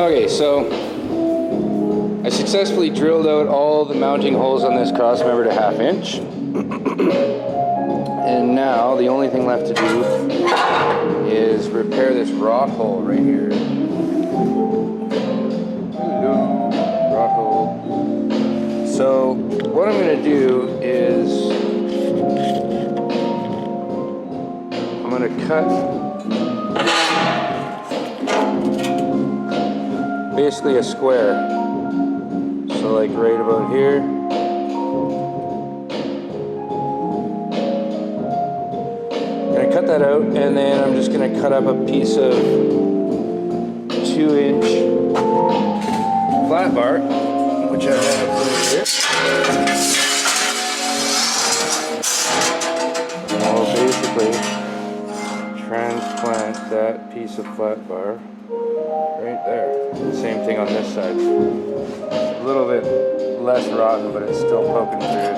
Okay, so I successfully drilled out all the mounting holes on this crossmember to 1/2 inch. And now the only thing left to do is repair this rot hole right here. Hello, rot hole. So what I'm going to do is I'm going to cut basically a square. So like right about here. Gonna cut that out, and then I'm just gonna cut up a piece of 2-inch flat bar, which I have over here. And I'll basically transplant that piece of flat bar right there. Same thing on this side. A little bit less rotten, but it's still poking through.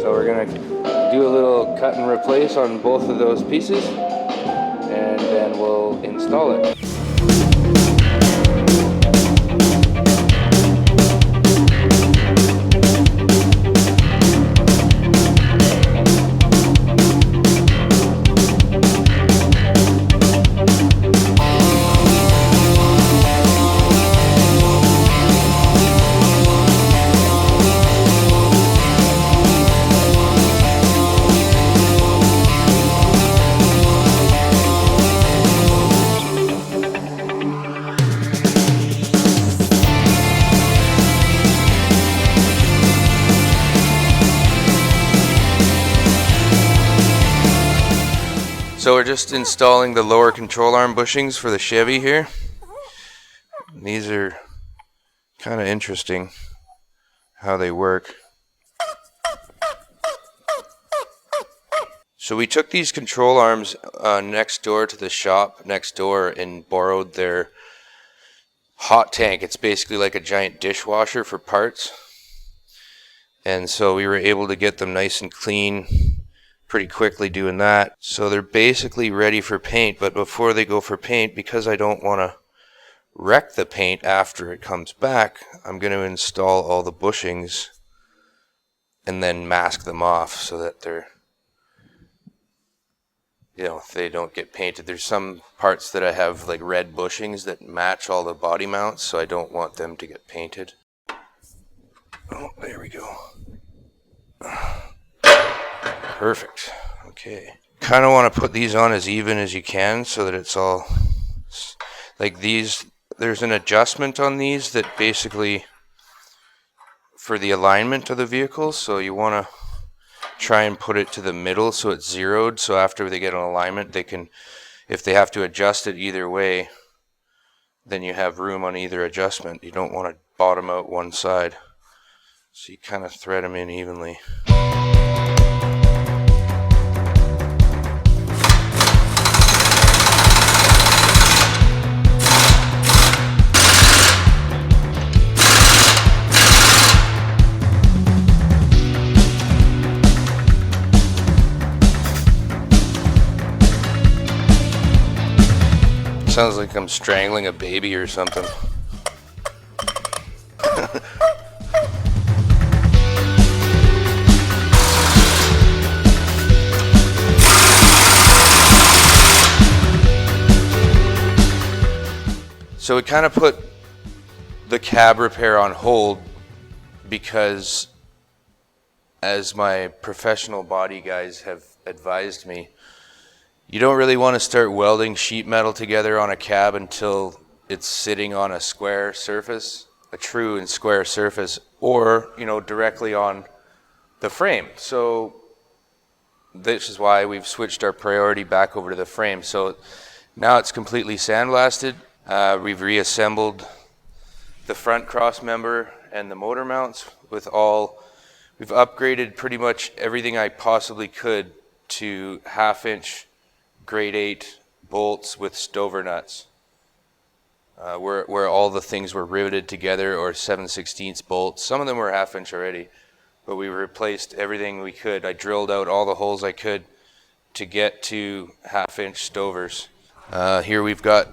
So we're gonna do a little cut and replace on both of those pieces, and then we'll install it. So we're just installing the lower control arm bushings for the Chevy here. These are kind of interesting how they work. So we took these control arms next door to the shop next door and borrowed their hot tank. It's basically like a giant dishwasher for parts. And so we were able to get them nice and clean pretty quickly doing that. So they're basically ready for paint, but before they go for paint, because I don't want to wreck the paint after it comes back, I'm going to install all the bushings and then mask them off so that they're, you know, they don't get painted. There's some parts that I have like red bushings that match all the body mounts, so I don't want them to get painted. Oh, there we go. Perfect. Okay. Kind of want to put these on as even as you can so that it's all like these. There's an adjustment on these that basically for the alignment of the vehicle. So you want to try and put it to the middle so it's zeroed. So after they get an alignment, they can, if they have to adjust it either way, then you have room on either adjustment. You don't want to bottom out one side. So you kind of thread them in evenly. Sounds like I'm strangling a baby or something. So we kind of put the cab repair on hold because, as my professional body guys have advised me, you don't really want to start welding sheet metal together on a cab until it's sitting on a square surface, a true and square surface, or, you know, directly on the frame. So this is why we've switched our priority back over to the frame. So now it's completely sandblasted. We've reassembled the front cross member and the motor mounts with we've upgraded pretty much everything I possibly could to 1/2 inch grade 8 bolts with stover nuts. Where all the things were riveted together, or 7/16 bolts. Some of them were 1/2 inch already, but we replaced everything we could. I drilled out all the holes I could to get to 1/2 inch stovers. Here we've got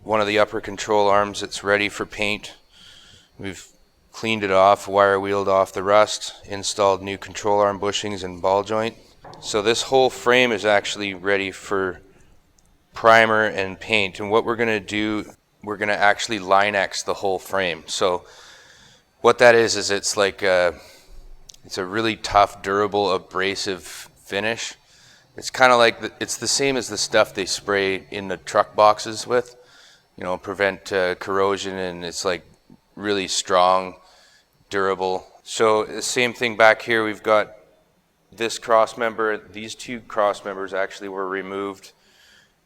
one of the upper control arms that's ready for paint. We've cleaned it off, wire wheeled off the rust, installed new control arm bushings and ball joint. So this whole frame is actually ready for primer and paint. And what we're going to do, we're going to actually Line-X the whole frame. So what that is it's like it's a really tough, durable, abrasive finish. It's kind of like it's the same as the stuff they spray in the truck boxes with, you know, prevent corrosion, and it's like really strong, durable. So the same thing back here. We've got this cross member. These two cross members actually were removed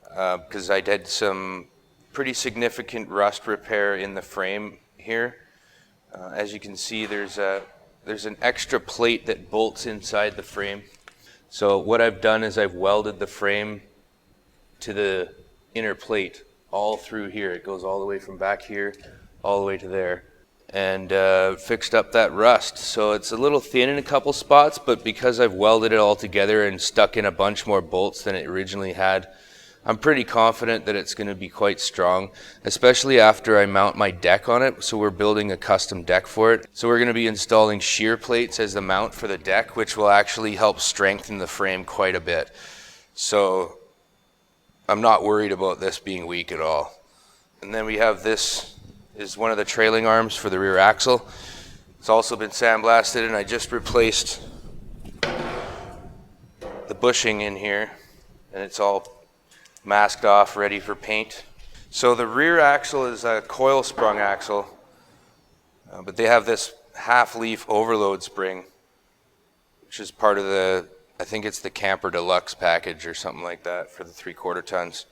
because I did some pretty significant rust repair in the frame here. As you can see, there's an extra plate that bolts inside the frame. So what I've done is I've welded the frame to the inner plate all through here. It goes all the way from back here all the way to there, and fixed up that rust. So it's a little thin in a couple spots, but because I've welded it all together and stuck in a bunch more bolts than it originally had, I'm pretty confident that it's going to be quite strong, especially after I mount my deck on it. So we're building a custom deck for it. So we're going to be installing shear plates as the mount for the deck, which will actually help strengthen the frame quite a bit. So I'm not worried about this being weak at all. And then we have this is one of the trailing arms for the rear axle. It's also been sandblasted, and I just replaced the bushing in here, and it's all masked off, ready for paint. So the rear axle is a coil sprung axle, but they have this half leaf overload spring, which is part of the, I think it's the Camper Deluxe package or something like that for the 3/4 tons.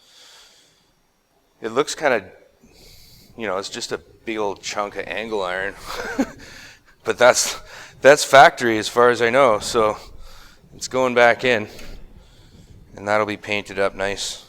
It looks kind of, you know, it's just a big old chunk of angle iron, but that's factory as far as I know. So it's going back in, and that'll be painted up nice.